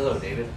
Hello, David.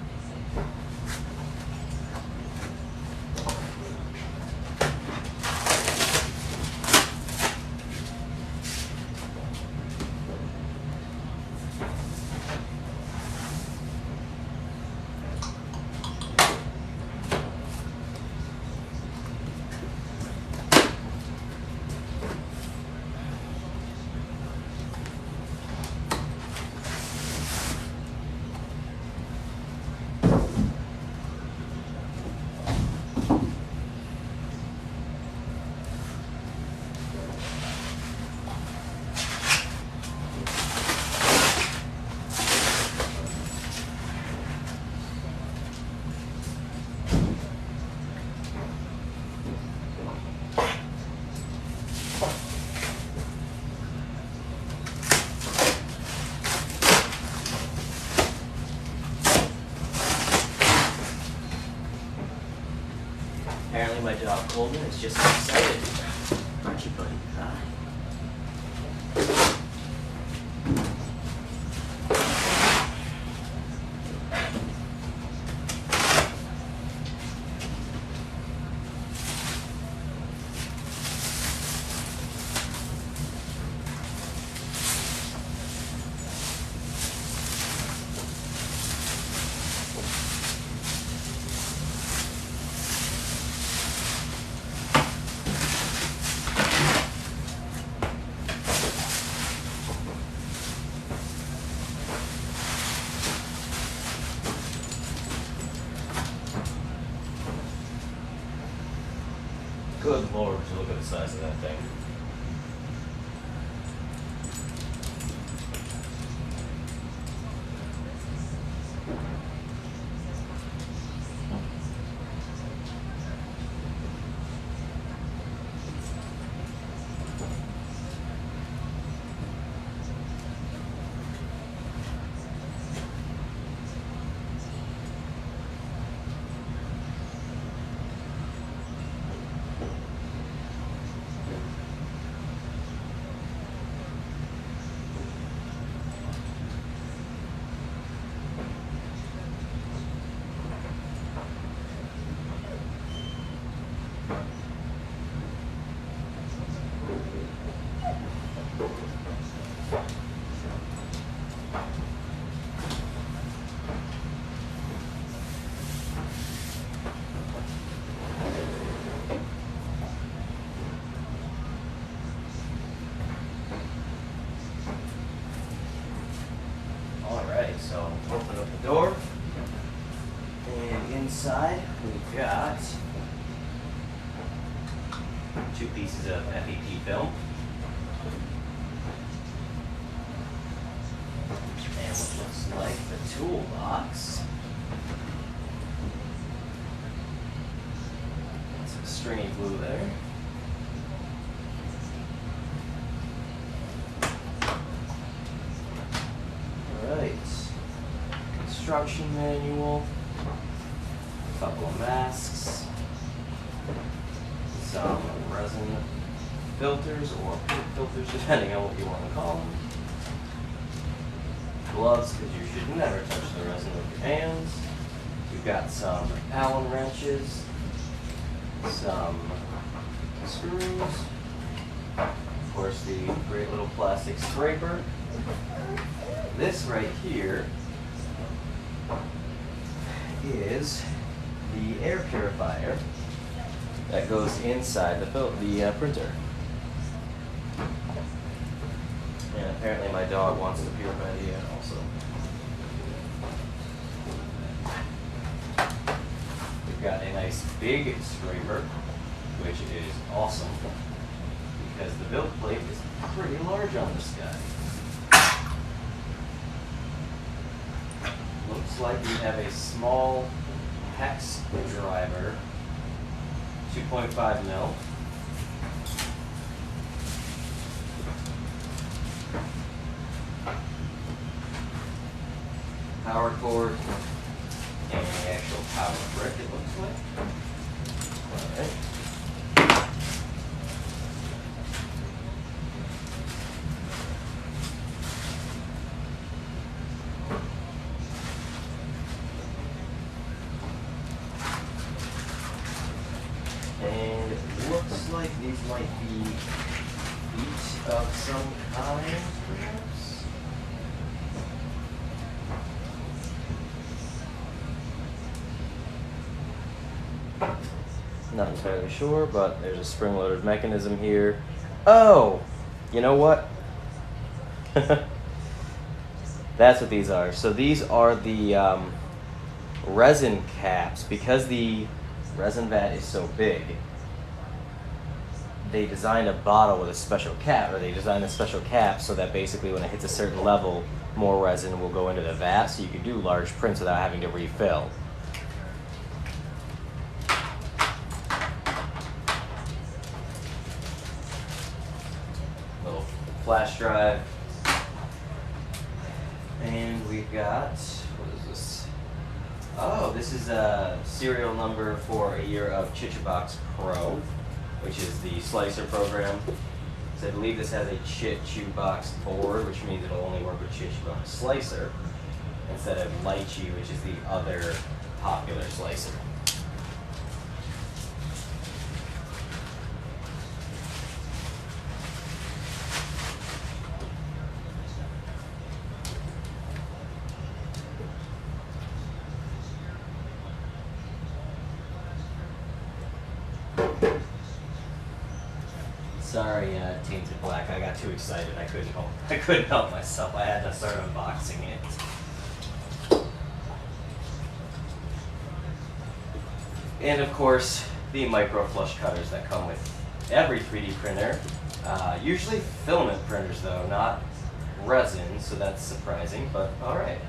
Apparently my dog Colton is just excited. Aren't you, buddy? Hi. Good Lord, would you look at the size of that thing. So open up the door, and inside we've got 2 pieces of FEP film and what looks like the toolbox. Some stringy glue there. Instruction manual, a couple of masks, some resin filters or paint filters, depending on what you want to call them. Gloves, because you should never touch the resin with your hands. We've got some Allen wrenches, some screws, of course the great little plastic scraper. This right here is the air purifier that goes inside the printer. And apparently my dog wants to purify the air also. We've got a nice big scraper, which is awesome because the build plate is pretty large on this guy. Looks like we have a small hex driver, 2.5 mil. Power cord and the actual power brick, it looks like. Alright. looks like these might be feet of some kind, perhaps? Not entirely sure, but there's a spring-loaded mechanism here. Oh! You know what? That's what these are. So these are the resin caps. Because the resin vat is so big, they designed a bottle with a special cap, or they designed a special cap so that basically when it hits a certain level, more resin will go into the vat, so you can do large prints without having to refill. Little flash drive. And we've got, what is this? Oh, this is a serial number for a year of Chichibox Pro, which is the slicer program. So I believe this has a Chichibox board, which means it'll only work with Chichibox slicer instead of Lychee, which is the other popular slicer. Sorry, Tainted Black. I got too excited. I couldn't help myself. I had to start unboxing it. And of course, the micro flush cutters that come with every 3D printer. Usually filament printers though, not resin, so that's surprising, but all right.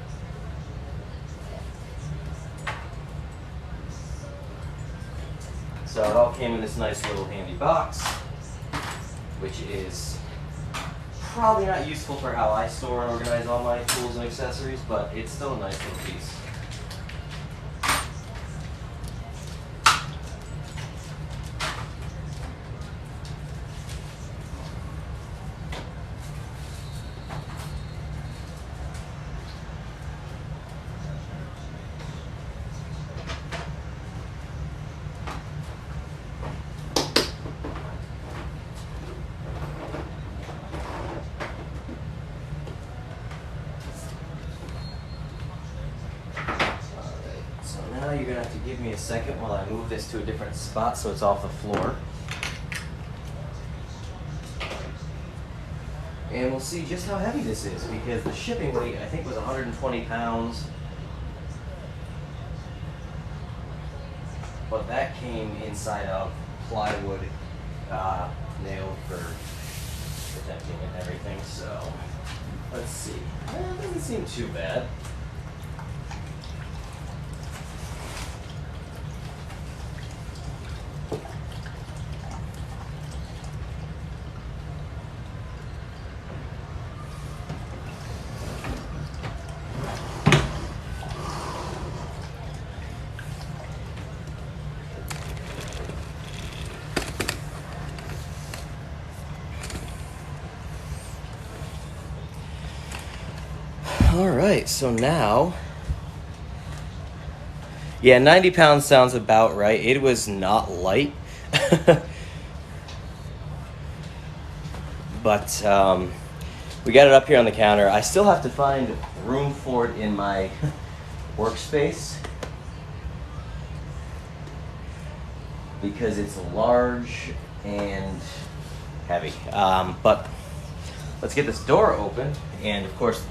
So it all came in this nice little handy box, which is probably not useful for how I store and organize all my tools and accessories, but it's still a nice little piece. Now you're going to have to give me a second while I move this to a different spot so it's off the floor. And we'll see just how heavy this is, because the shipping weight I think was 120 pounds. But that came inside of plywood nailed for protecting and everything, so let's see. It doesn't seem too bad. All right, so now, yeah, 90 pounds sounds about right. It was not light, but we got it up here on the counter. I still have to find room for it in my workspace because it's large and heavy. But let's get this door open, and of course,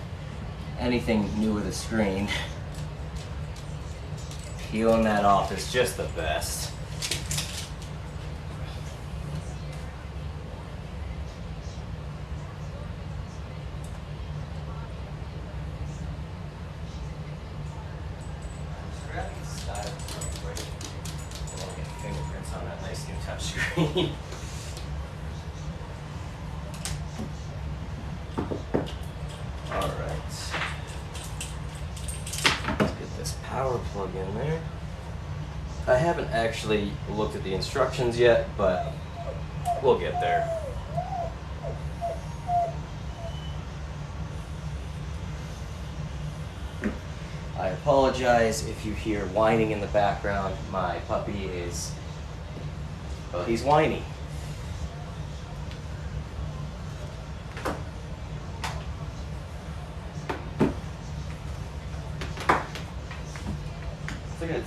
anything new with a screen, peeling that off is just the best. Just grabbing the stylus real quick, and then get fingerprints on that nice new touch screen. Power plug in there. I haven't actually looked at the instructions yet, but we'll get there. I apologize if you hear whining in the background. My puppy is, well, he's whiny.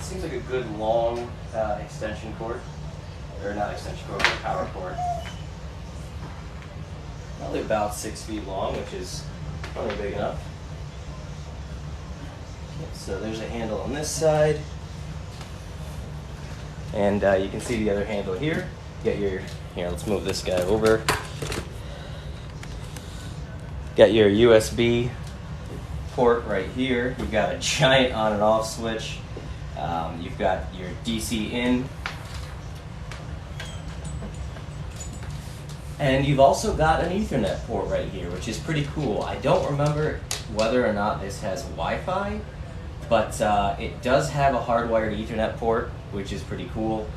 seems like a good long extension cord. Or not extension cord, but power cord. Probably about 6 feet long, which is probably big enough. Okay, so there's a handle on this side. And you can see the other handle here. You got your, here, let's move this guy over. Got your USB port right here. You've got a giant on and off switch. You've got your DC in. And you've also got an Ethernet port right here, which is pretty cool. I don't remember whether or not this has Wi-Fi, but it does have a hardwired Ethernet port, which is pretty cool.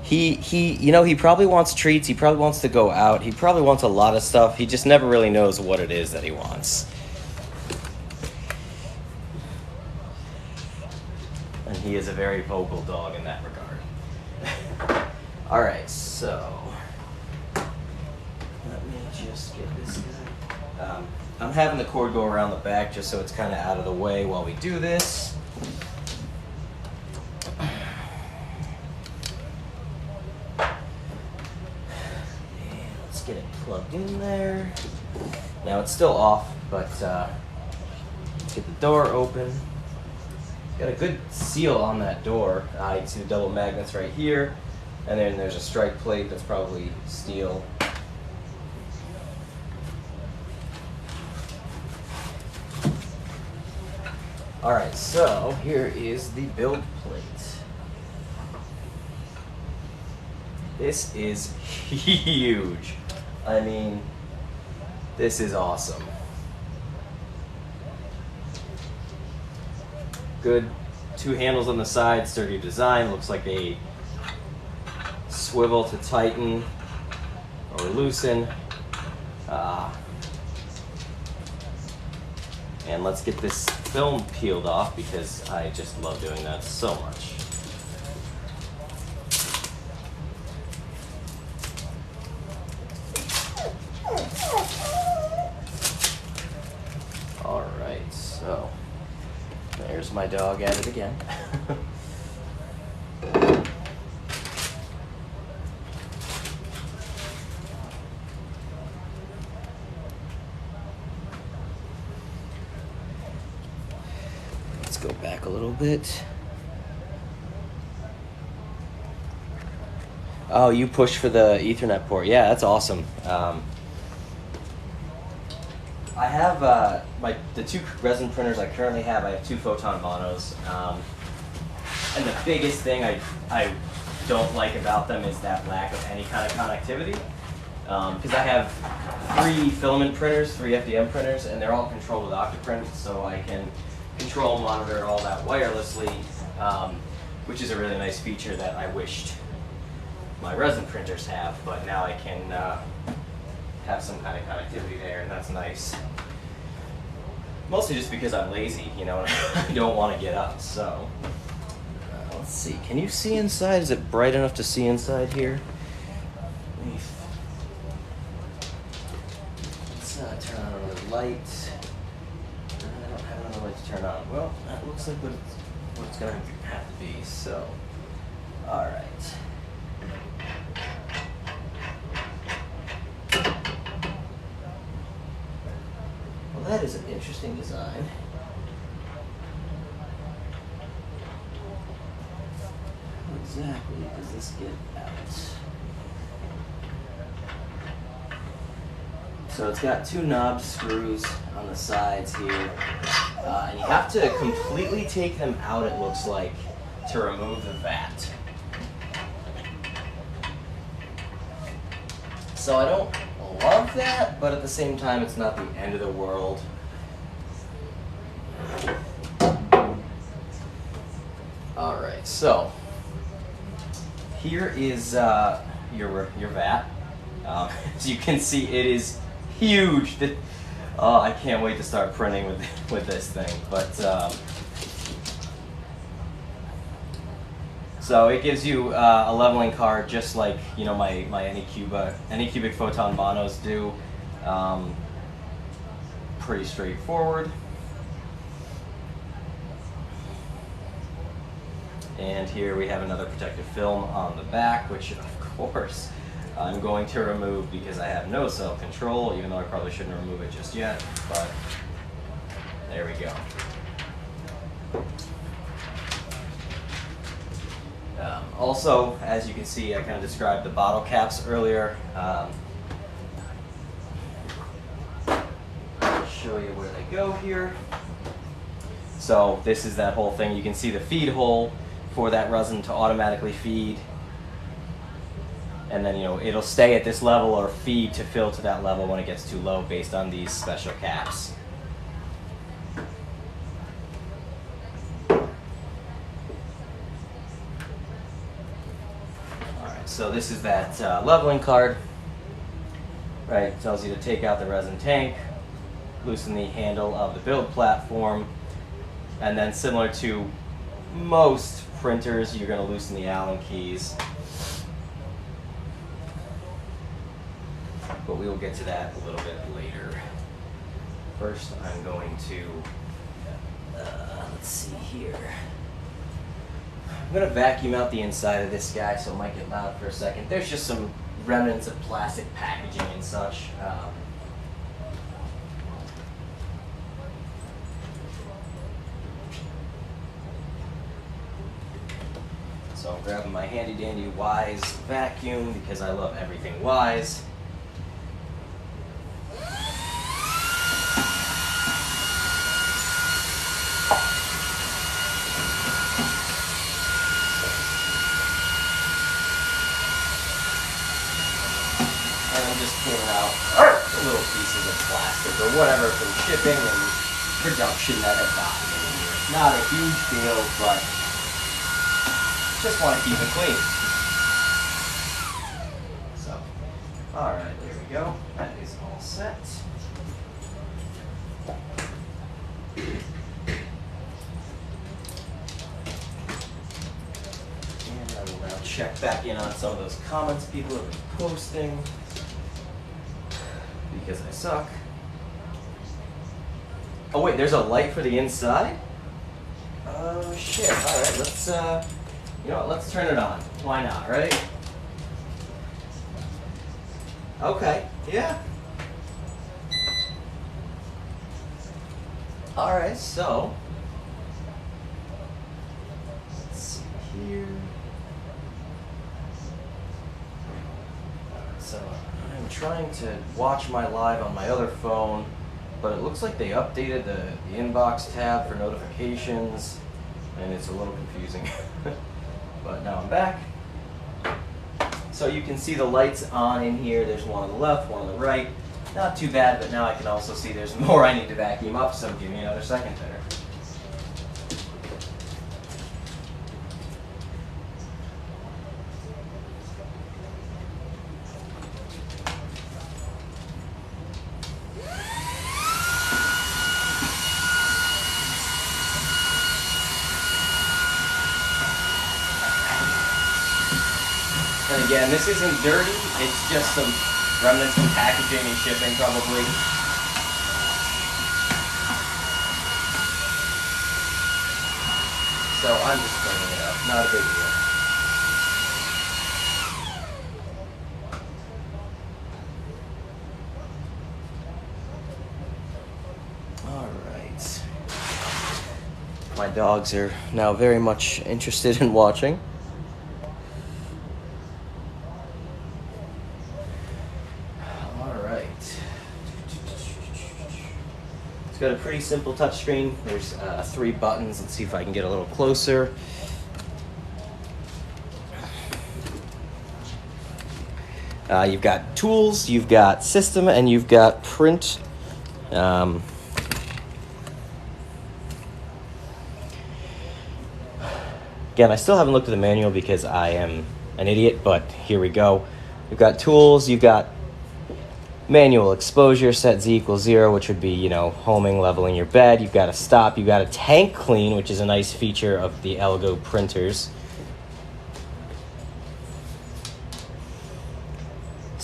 he probably wants treats. He probably wants to go out. He probably wants a lot of stuff. He just never really knows what it is that he wants. And he is a very vocal dog in that regard. All right, so let me just get this guy. I'm having the cord go around the back just so it's kind of out of the way while we do this. Get it plugged in there. Now it's still off, but get the door open. Got a good seal on that door. You see the double magnets right here, and then there's a strike plate that's probably steel. All right, so here is the build plate. This is huge. I mean, this is awesome. Good 2 handles on the side, sturdy design. Looks like a swivel to tighten or loosen. And let's get this film peeled off because I just love doing that so much. Alright, so there's my dog at it again. Let's go back a little bit. Oh, you push for the Ethernet port. Yeah, that's awesome. I have the 2 resin printers I currently have. I have 2 photon monos, and the biggest thing I don't like about them is that lack of any kind of connectivity. Because I have 3 filament printers, 3 FDM printers, and they're all controlled with Octoprint, so I can control and monitor all that wirelessly, which is a really nice feature that I wished my resin printers have, but now I can have some kind of connectivity there, and that's nice. Mostly just because I'm lazy, you know, and I don't want to get up, so. Let's see, can you see inside? Is it bright enough to see inside here? Let's turn on another light. I don't have another light to turn on. Well, that looks like what it's going to have to be, so. All right. That is an interesting design. How exactly does this get out? So it's got 2 knob screws on the sides here. And you have to completely take them out, it looks like, to remove the vat. So I don't love that, but at the same time, it's not the end of the world. All right, so here is your vat. As you can see, it is huge. Oh, I can't wait to start printing with this thing. But so it gives you a leveling card, just like my Anycubic photon monos do. Pretty straightforward. And here we have another protective film on the back, which of course I'm going to remove because I have no self-control, even though I probably shouldn't remove it just yet, but there we go. Also, as you can see, I kind of described the bottle caps earlier. I'll show you where they go here. So this is that whole thing. You can see the feed hole for that resin to automatically feed. And then, you know, it'll stay at this level or feed to fill to that level when it gets too low based on these special caps. So this is that leveling card, right? It tells you to take out the resin tank, loosen the handle of the build platform, and then similar to most printers, you're going to loosen the Allen keys. But we will get to that a little bit later. First, I'm going to, let's see here. I'm going to vacuum out the inside of this guy, so it might get loud for a second. There's just some remnants of plastic packaging and such. So I'm grabbing my handy dandy Wise vacuum because I love everything Wise. Little pieces of plastic or whatever from shipping and production that have gotten in here. It's not a huge deal, but just want to keep it clean. So, alright, there we go. That is all set. And I will now check back in on some of those comments people have been posting. Because I suck. Oh wait, there's a light for the inside? Oh shit, alright, let's, you know what, let's turn it on. Why not, right? Okay, yeah. Alright, so, let's see here. So, I'm trying to watch my live on my other phone, but it looks like they updated the inbox tab for notifications, and it's a little confusing. But now I'm back. So you can see the lights on in here. There's one on the left, one on the right. Not too bad, but now I can also see there's more I need to vacuum up, so give me another second there. And again, this isn't dirty, it's just some remnants from packaging and shipping probably. So I'm just cleaning it up, not a big deal. Alright. My dogs are now very much interested in watching. It's got a pretty simple touchscreen. There's 3 buttons. Let's see if I can get a little closer. You've got tools, you've got system, and you've got print. Again, I still haven't looked at the manual because I am an idiot, but here we go. You've got tools, you've got manual exposure, set Z equals 0, which would be, you know, homing, leveling your bed. You've got a stop. You've got a tank clean, which is a nice feature of the Elegoo printers.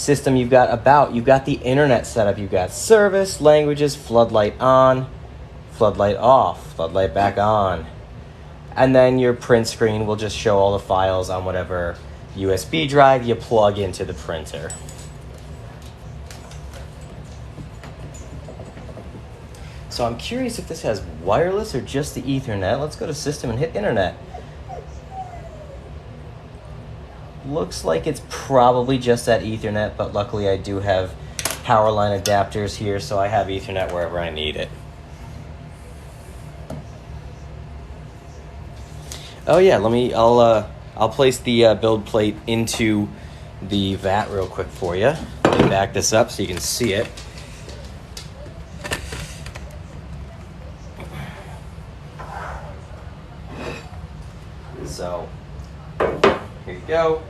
System, you've got about, you've got the internet setup, you've got service, languages, floodlight on, floodlight off, floodlight back on. And then your print screen will just show all the files on whatever USB drive you plug into the printer. So I'm curious if this has wireless or just the Ethernet. Let's go to System and hit Internet. Looks like it's probably just that Ethernet, but luckily I do have power line adapters here, so I have Ethernet wherever I need it. Oh yeah, I'll place the build plate into the vat real quick for you. Let me back this up so you can see it. So here you go.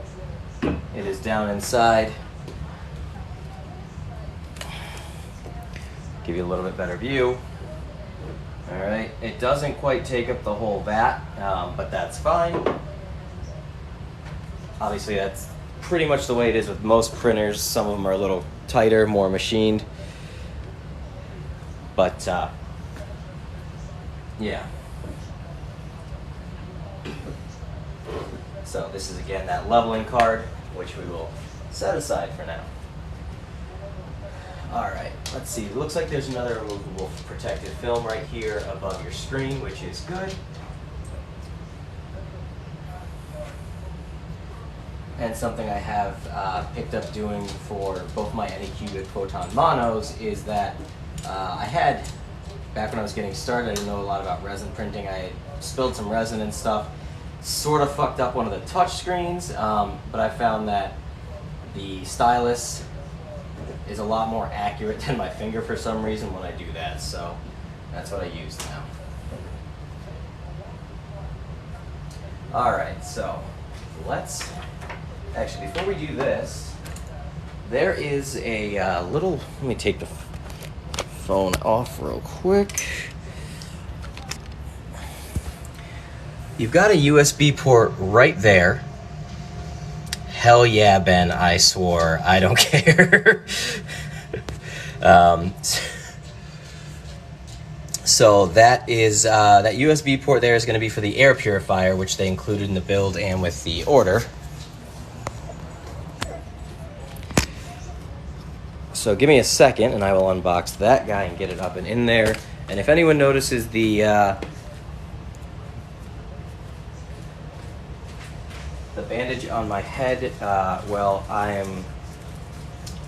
It is down inside. Give you a little bit better view. All right, it doesn't quite take up the whole vat, but that's fine. Obviously, that's pretty much the way it is with most printers. Some of them are a little tighter, more machined. But, yeah. So this is, again, that leveling card, which we will set aside for now. All right, let's see. It looks like there's another removable protective film right here above your screen, which is good. And something I have picked up doing for both my Anycubic Photon Monos is that I had, back when I was getting started, I didn't know a lot about resin printing. I had spilled some resin and stuff, sort of fucked up one of the touch screens, but I found that the stylus is a lot more accurate than my finger for some reason when I do that, so that's what I use now. Alright, so let's, actually before we do this, there is a little, let me take the phone off real quick. You've got a USB port right there. Hell yeah, Ben, I swore. I don't care. So that is, that USB port there is going to be for the air purifier, which they included in the build and with the order. So give me a second and I will unbox that guy and get it up and in there. And if anyone notices the bandage on my head, well, I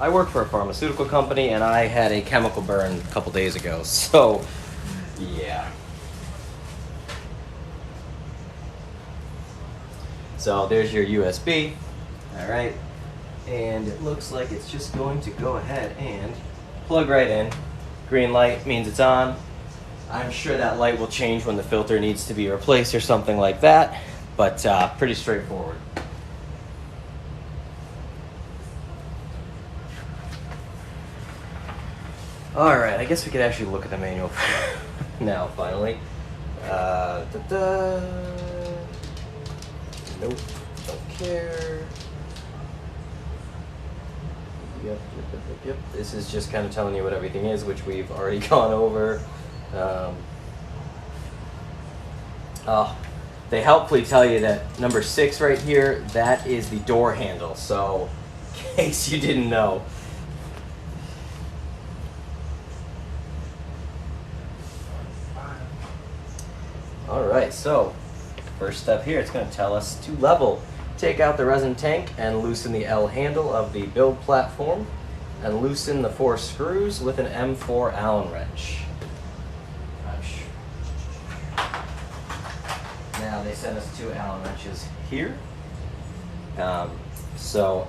work for a pharmaceutical company and I had a chemical burn a couple days ago, so yeah. So there's your USB, all right, and it looks like it's just going to go ahead and plug right in. Green light means it's on. I'm sure that light will change when the filter needs to be replaced or something like that, but pretty straightforward. Alright, I guess we could actually look at the manual now, finally. Nope, don't care. Yep. This is just kind of telling you what everything is, which we've already gone over. They helpfully tell you that number 6 right here, that is the door handle, so in case you didn't know. Alright, so first step here, it's going to tell us to level. Take out the resin tank and loosen the L handle of the build platform and loosen the 4 screws with an M4 Allen wrench. Now they sent us 2 Allen wrenches here. So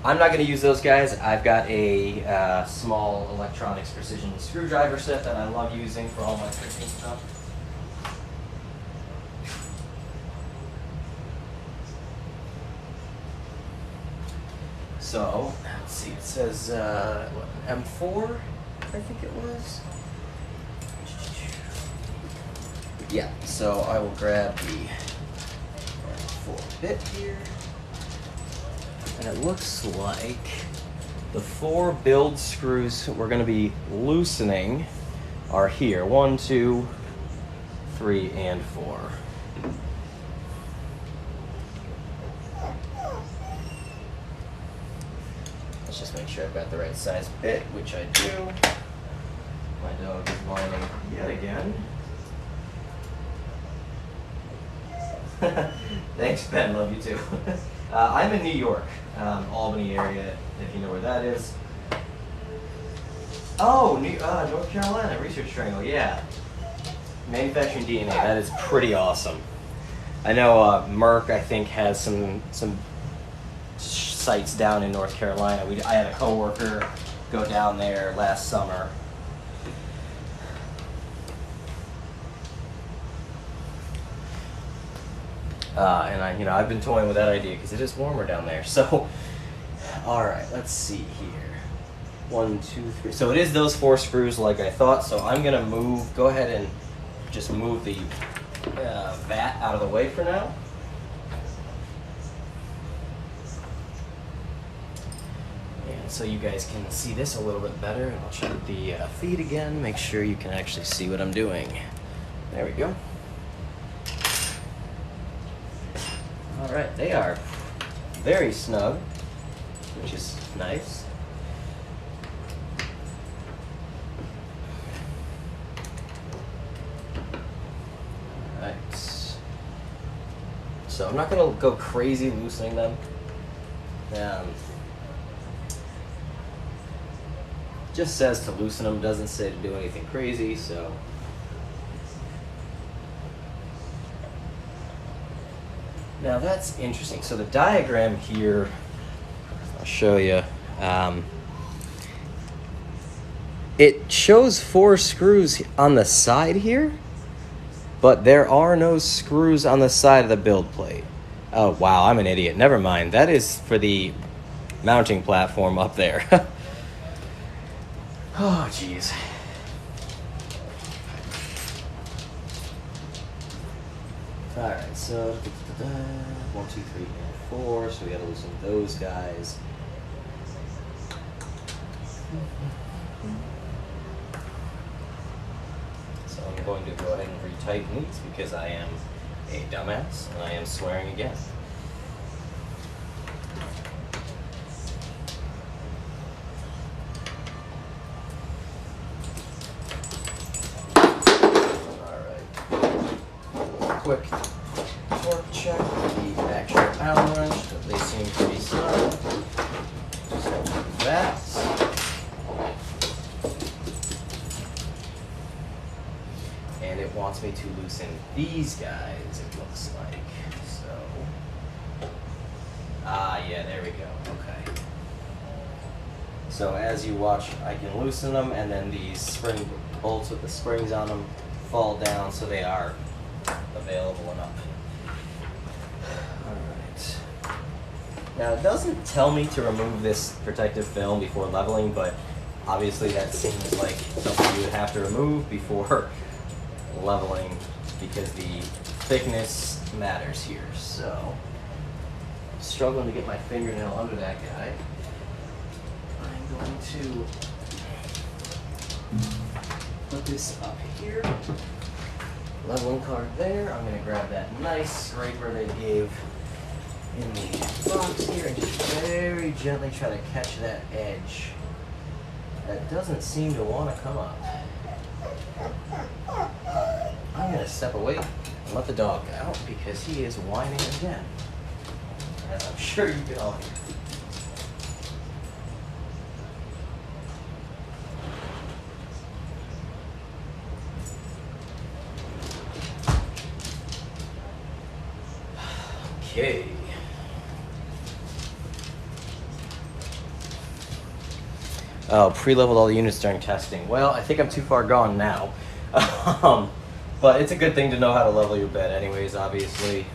I'm not going to use those guys. I've got a small electronics precision screwdriver set that I love using for all my printing stuff. So, let's see, it says, what, M4, I think it was? Yeah, so I will grab the M4 bit here, and it looks like The 4 build screws we're going to be loosening are here. 1, 2, 3, and 4. Let's just make sure I've got the right size bit, which I do. My dog is whining yet again. Thanks, Ben. Love you too. I'm in New York, Albany area, if you know where that is. Oh, North Carolina Research Triangle, yeah. Manufacturing DNA, that is pretty awesome. I know Merck, I think, has some sites down in North Carolina. I had a coworker go down there last summer. And I've been toying with that idea because it is warmer down there. So, all right, let's see here. 1, 2, 3. So it is those 4 screws like I thought. So I'm gonna go ahead and just move the vat out of the way for now. And so you guys can see this a little bit better. And I'll check the feed again, make sure you can actually see what I'm doing. There we go. All right, they are very snug, which is nice. All right. So I'm not gonna go crazy loosening them. Just says to loosen them, doesn't say to do anything crazy, so. Now that's interesting. So the diagram here, I'll show you. It shows 4 screws on the side here, but there are no screws on the side of the build plate. Oh, wow, I'm an idiot. Never mind. That is for the mounting platform up there. Oh, jeez. Alright, so 1, 2, 3, and 4. So we gotta loosen those guys. So I'm going to go ahead and retighten these because I am a dumbass and I am swearing again. Quick torque check the actual Allen wrench, but they seem pretty snug. So that. And it wants me to loosen these guys, it looks like. So. Yeah, there we go. Okay. So as you watch, I can loosen them, and then these spring bolts with the springs on them fall down, so they are available and up. Alright. Now it doesn't tell me to remove this protective film before leveling, but obviously that seems like something you would have to remove before leveling because the thickness matters here. So, struggling to get my fingernail under that guy. I'm going to put this up here. Leveling card there. I'm going to grab that nice scraper they gave in the box here and just very gently try to catch that edge. That doesn't seem to want to come up. I'm going to step away and let the dog out because he is whining again. As I'm sure you can all hear. Okay. Oh, pre-leveled all the units during testing. Well, I think I'm too far gone now. But it's a good thing to know how to level your bed anyways, obviously.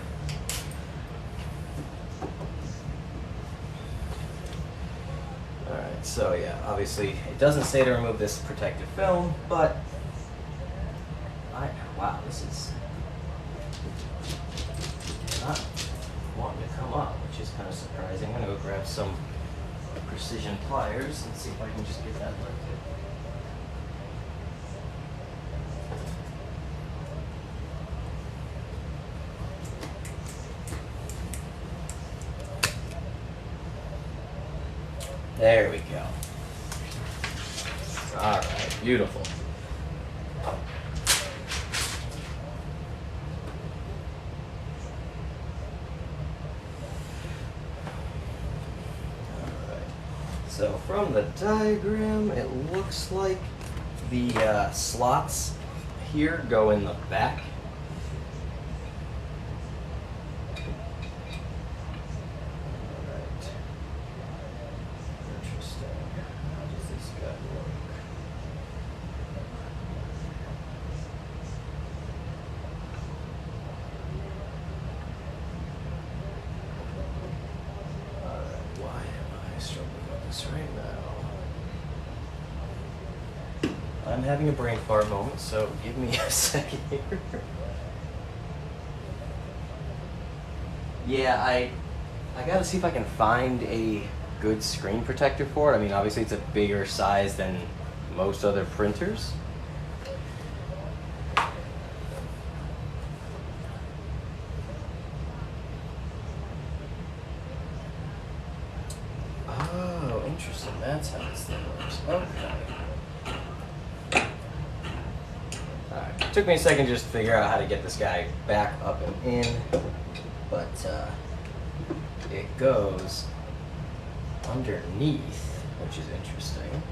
Alright, so yeah, obviously it doesn't say to remove this protective film, but wow, this is not wanting to come up, which is kind of surprising. I'm gonna go grab some precision pliers and see if I can just get that lifted. There we go. All right, beautiful. So from the diagram, it looks like the slots here go in the back. Alright. Interesting. How does this guy work? Alright, why am I struggling with this right now? I'm having a brain fart moment, so give me a second here. Yeah, I gotta see if I can find a good screen protector for it. I mean, obviously it's a bigger size than most other printers. Oh, interesting. That's how this thing works. Okay. Alright. Took me a second just to figure out how to get this guy back up and in, but it goes underneath, which is interesting.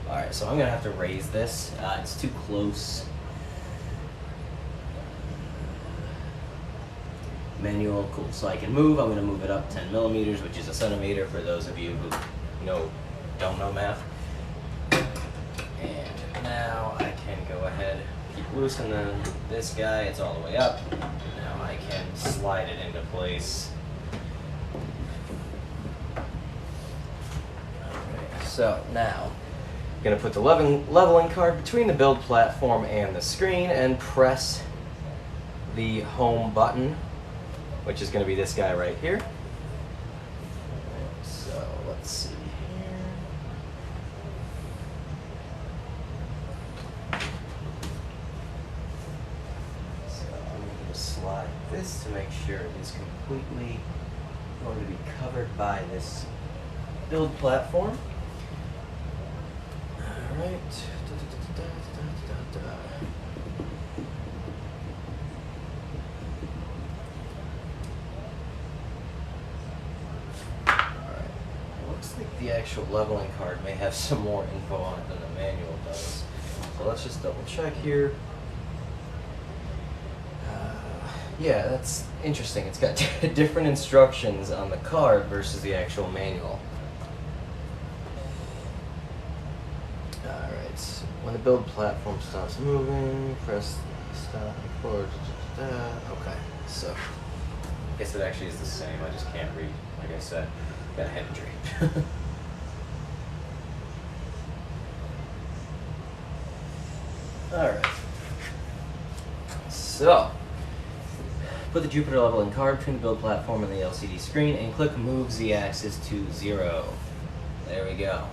Alright, so I'm gonna have to raise this. It's too close. Manual, cool. So I can move. I'm gonna move it up 10 millimeters, which is a centimeter for those of you who don't know math. And now I can go ahead, keep loosening this guy. It's all the way up. Now I can slide it into place. Alright, so now I'm going to put the leveling card between the build platform and the screen and press the home button, which is going to be this guy right here. So let's see here. So I'm going to slide this to make sure it is completely going to be covered by this build platform. Alright. Looks like the actual leveling card may have some more info on it than the manual does. So let's just double check here. Yeah, that's interesting. It's got different instructions on the card versus the actual manual. Alright, so when the build platform stops moving, press stop record. Okay, so I guess it actually is the same. I just can't read. Like I said, got a head injury. Alright. So, put the Jupiter leveling card between the build platform and the LCD screen and click Move Z-axis to 0. There we go.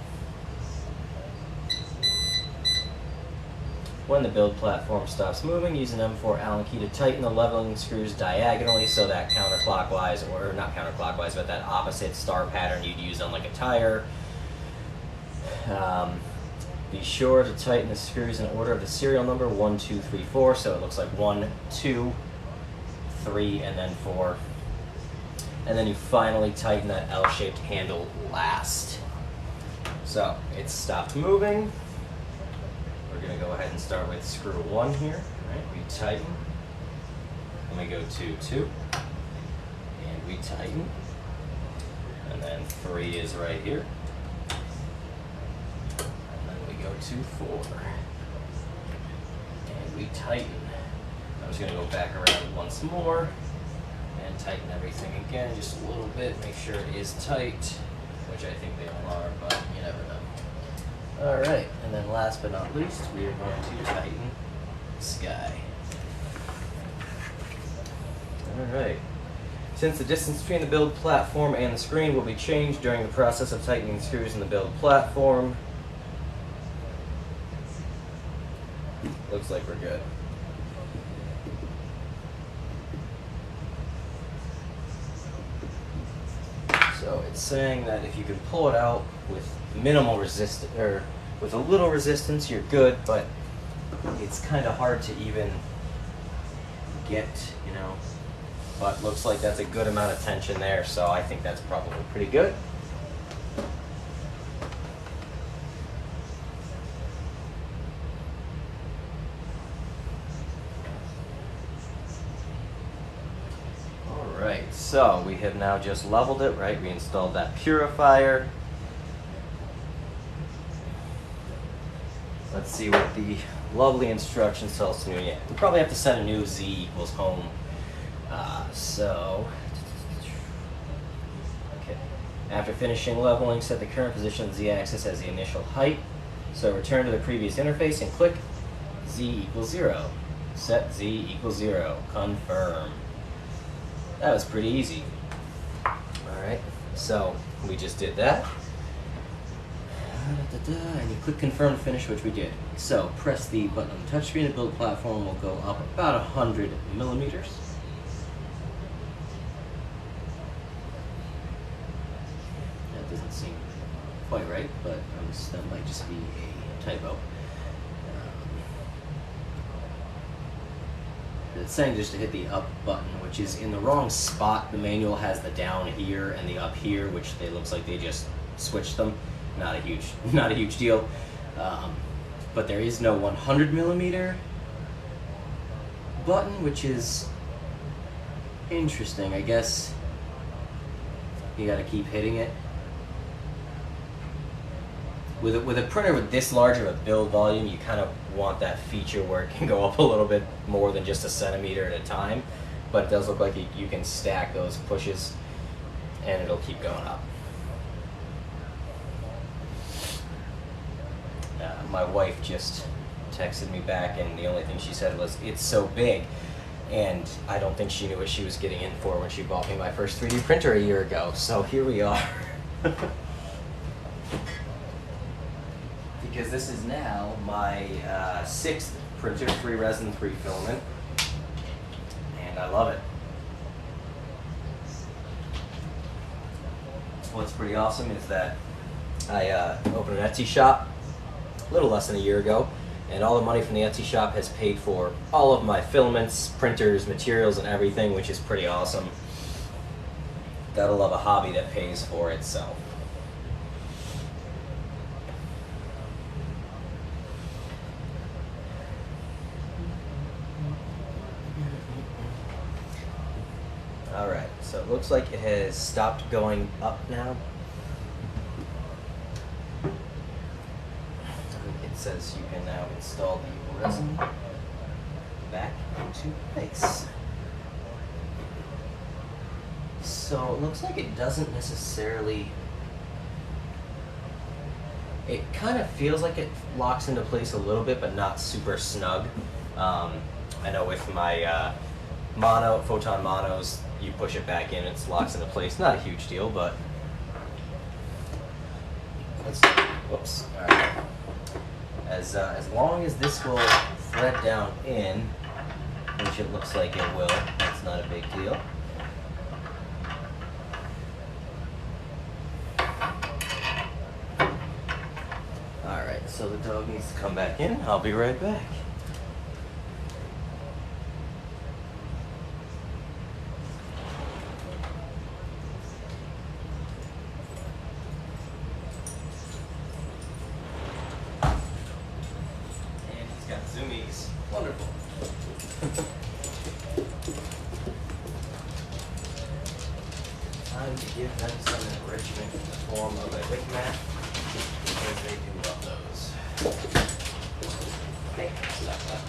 When the build platform stops moving, use an M4 Allen key to tighten the leveling screws diagonally so that counterclockwise, or not counterclockwise, but that opposite star pattern you'd use on like a tire. Be sure to tighten the screws in order of the serial number 1, 2, 3, 4. So it looks like 1, 2, 3, and then 4. And then you finally tighten that L-shaped handle last. So it's stopped moving. We're going to go ahead and start with screw 1 here. Right? We tighten. And we go to 2. And we tighten. And then 3 is right here. And then we go to 4. And we tighten. I'm just going to go back around once more and tighten everything again just a little bit. Make sure it is tight, which I think they all are, but you never know. Alright, and then last but not least, we are going to tighten the sky. Alright, Since the distance between the build platform and the screen will be changed during the process of tightening the screws in the build platform, looks like we're good. So it's saying that if you can pull it out with minimal resistance, or with a little resistance, you're good, but it's kind of hard to even get, you know. But looks like that's a good amount of tension there, so I think that's probably pretty good. Alright, so we have now just leveled it, right? We installed that purifier. Let's see what the lovely instructions tell us to do. Yeah, we probably have to set a new z equals home. Okay. After finishing leveling, set the current position of the z-axis as the initial height. So return to the previous interface and click z equals 0. Set z equals 0. Confirm. That was pretty easy. Alright, so we just did that. And you click confirm to finish, which we did. So press the button on the touchscreen. The build platform will go up about 100 millimeters. That doesn't seem quite right, but that might just be a typo. It's saying just to hit the up button, which is in the wrong spot. The manual has the down here and the up here, which it looks like they just switched them. Not a huge deal. But there is no 100 millimeter button, which is interesting. I guess you got to keep hitting it. With a printer with this large of a build volume, you kind of want that feature where it can go up a little bit more than just a centimeter at a time. But it does look like you can stack those pushes and it'll keep going up. My wife just texted me back, and the only thing she said was, "It's so big." And I don't think she knew what she was getting in for when she bought me my first 3D printer a year ago. So here we are. Because this is now my 6th printer, 3 resin, 3 filament, and I love it. What's pretty awesome is that I opened an Etsy shop a little less than a year ago, and all the money from the Etsy shop has paid for all of my filaments, printers, materials, and everything, which is pretty awesome. Gotta love a hobby that pays for itself. Alright, so it looks like it has stopped going up now. It says you can now install the resin back into place. So it looks like it doesn't necessarily... It kind of feels like it locks into place a little bit, but not super snug. I know with my photon monos, you push it back in, it locks into place. Not a huge deal, but let's see. Whoops. All right. As long as this will thread down in, which it looks like it will, that's not a big deal. All right, so the dog needs to come back in. I'll be right back. Zoomies. Wonderful. Time to give them some enrichment in the form of a wick mat, because they do love those. Hey, stop that.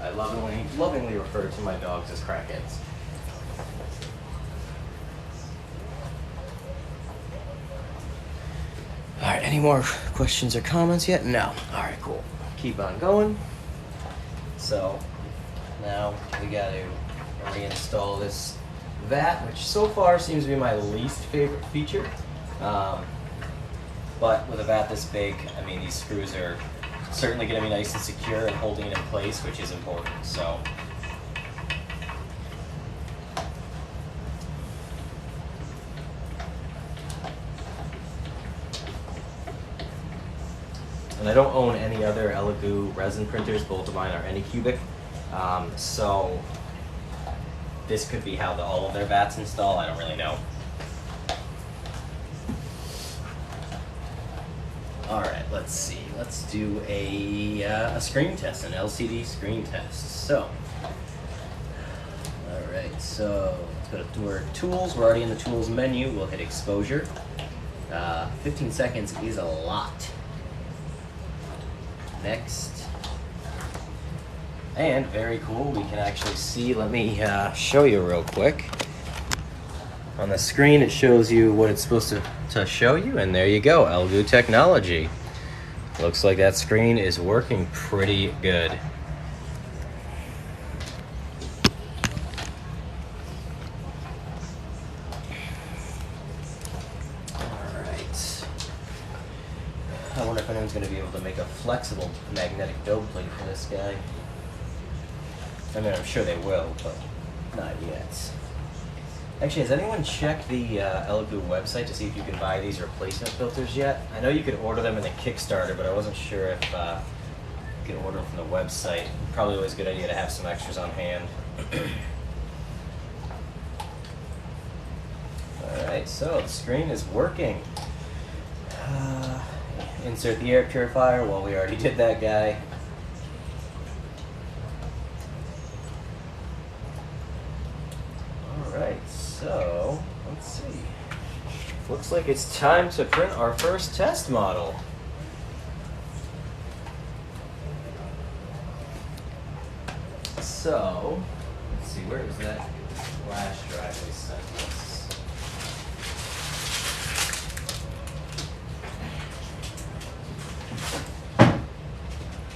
I lovingly refer to my dogs as crackheads. Alright, any more questions or comments yet? No. All right, cool. Keep on going. So now we got to reinstall this vat, which so far seems to be my least favorite feature. But with a vat this big, I mean, these screws are certainly going to be nice and secure and holding it in place, which is important. So. And I don't own any other Elegoo resin printers. Both of mine are Anycubic. So this could be how all of their vats install. I don't really know. All right, let's see. Let's do a screen test, an LCD screen test. So, all right, so let's go to our tools. We're already in the tools menu. We'll hit exposure. 15 seconds is a lot. Next. And very cool, we can actually see, let me show you real quick. On the screen it shows you what it's supposed to show you, and there you go, Elegoo technology. Looks like that screen is working pretty good. Alright. I wonder if anyone's going to be able to make a flexible magnetic build plate for this guy. I mean, I'm sure they will, but not yet. Actually, has anyone checked the Elegoo website to see if you can buy these replacement filters yet? I know you could order them in the Kickstarter, but I wasn't sure if you could order them from the website. Probably always a good idea to have some extras on hand. Alright, so the screen is working. Insert the air purifier. Well, we already did that guy. Alright, so let's see. Looks like it's time to print our first test model. So, let's see, where was that flash drive they sent us?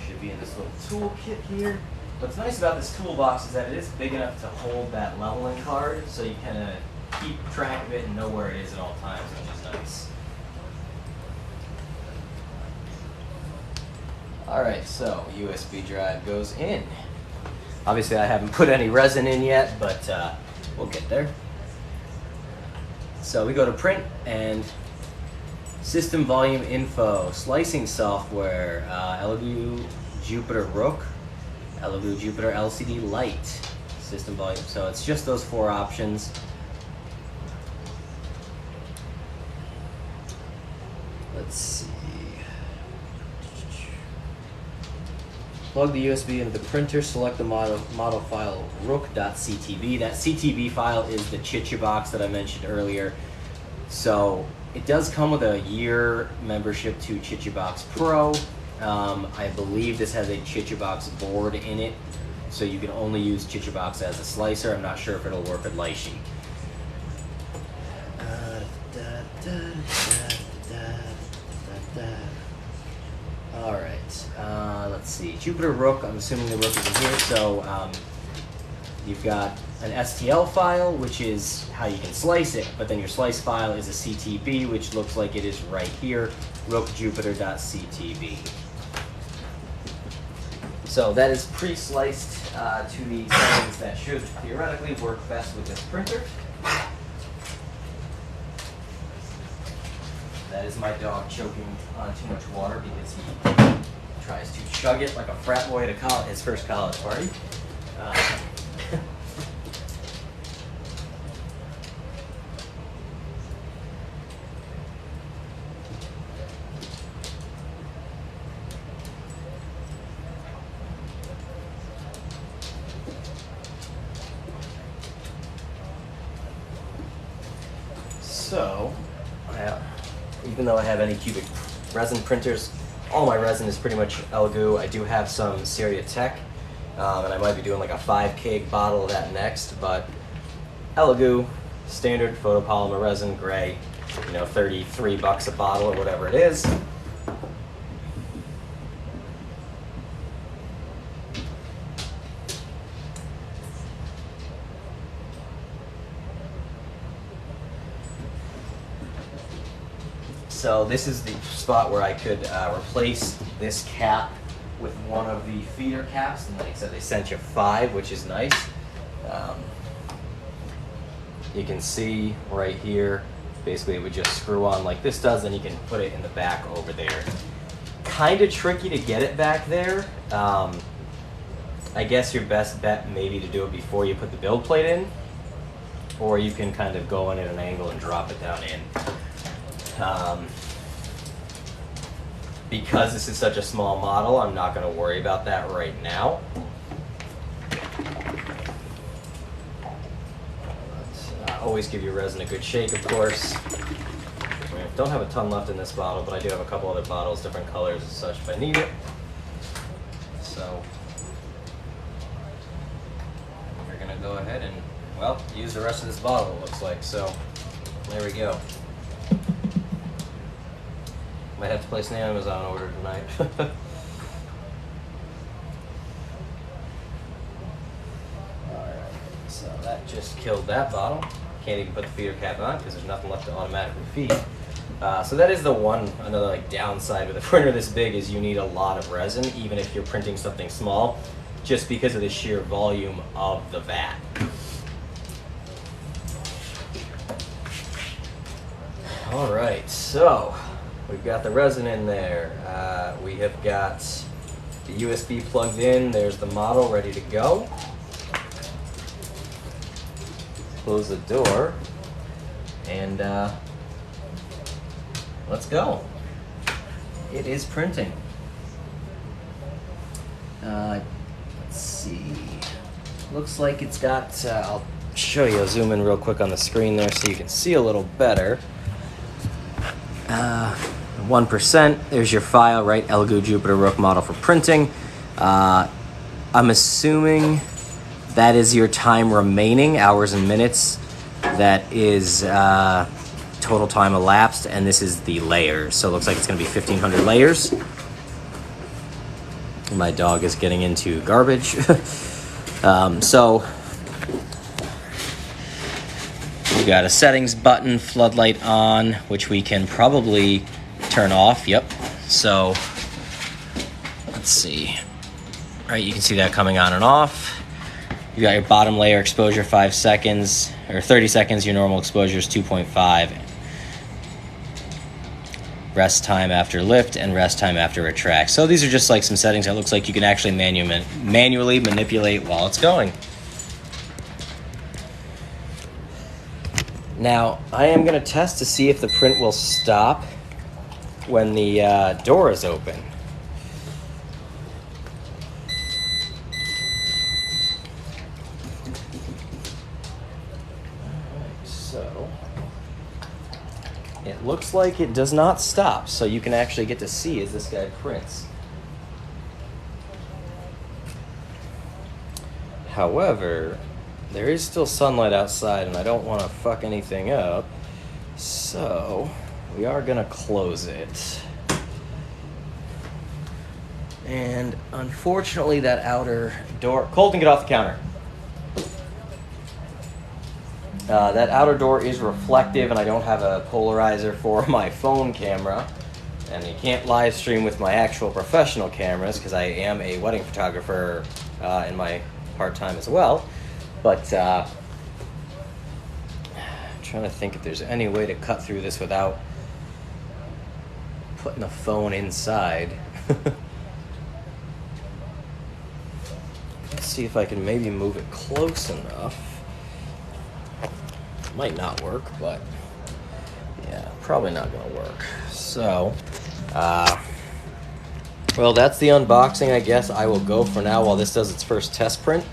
Should be in this little toolkit here. What's nice about this toolbox is that it is big enough to hold that leveling card, so you kind of keep track of it and know where it is at all times, which is nice. Alright, so USB drive goes in. Obviously I haven't put any resin in yet, but we'll get there. So we go to print and system volume info, slicing software, Elegoo Jupiter Rook, Elegoo Jupiter LCD Light, system volume. So it's just those four options. Let's see. Plug the USB into the printer, select the model file rook.ctb. That CTB file is the ChichiBox that I mentioned earlier. So it does come with a year membership to ChichiBox Pro. I believe this has a ChichiBox board in it, so you can only use ChichiBox as a slicer. I'm not sure if it'll work with Lychee. Alright, let's see. Jupiter Rook, I'm assuming the Rook is in here, so you've got an STL file, which is how you can slice it, but then your slice file is a CTB, which looks like it is right here, rookjupiter.ctb. So that is pre-sliced to the settings that should theoretically work best with this printer. That is my dog choking on too much water because he tries to chug it like a frat boy at his first college party. So, even though I have Anycubic resin printers, all my resin is pretty much Elegoo. I do have some Seria Tech, and I might be doing like a 5 kg bottle of that next, but Elegoo, standard photopolymer resin, gray. you know, 33 bucks a bottle or whatever it is. So this is the spot where I could replace this cap with one of the feeder caps, and like I said, they sent you 5, which is nice. You can see right here, basically it would just screw on like this does, and you can put it in the back over there. Kind of tricky to get it back there. I guess your best bet maybe to do it before you put the build plate in, or you can kind of go in at an angle and drop it down in. Because this is such a small model, I'm not going to worry about that right now. Always give your resin a good shake, of course. I don't have a ton left in this bottle, but I do have a couple other bottles, different colors and such if I need it. So we're going to go ahead and, well, use the rest of this bottle, it looks like. So there we go. Might have to place an Amazon order tonight. Alright, so that just killed that bottle. Can't even put the feeder cap on because there's nothing left to automatically feed. So that is the another like downside with a printer this big is you need a lot of resin, even if you're printing something small, just because of the sheer volume of the vat. Alright, so we've got the resin in there. We have got the USB plugged in. There's the model ready to go. Close the door and let's go. It is printing. Let's see. Looks like it's got, I'll show you, I'll zoom in real quick on the screen there so you can see a little better. 1%, there's your file, right? Elegoo Jupiter Rook model for printing. I'm assuming that is your time remaining, hours and minutes. That is total time elapsed, and this is the layers. So it looks like it's gonna be 1,500 layers. My dog is getting into garbage. So we got a settings button, floodlight on, which we can probably turn off. Yep. So let's see. All right, you can see that coming on and off. You got your bottom layer exposure 5 seconds or 30 seconds. Your normal exposure is 2.5. Rest time after lift and rest time after retract. So these are just like some settings that looks like you can actually manually manipulate while it's going. Now, I am going to test to see if the print will stop when the door is open. Alright, so it looks like it does not stop, so you can actually get to see as this guy prints. However, there is still sunlight outside, and I don't want to fuck anything up, so we are going to close it. And unfortunately, that outer door... Colton, get off the counter. That outer door is reflective, and I don't have a polarizer for my phone camera. And you can't live stream with my actual professional cameras, because I am a wedding photographer in my part-time as well. But I'm trying to think if there's any way to cut through this without putting the phone inside. Let's see if I can maybe move it close enough. Might not work, but yeah, probably not gonna work. So, well, that's the unboxing. I guess I will go for now while this does its first test print.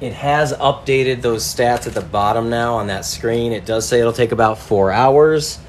It has updated those stats at the bottom now on that screen. It does say it'll take about 4 hours.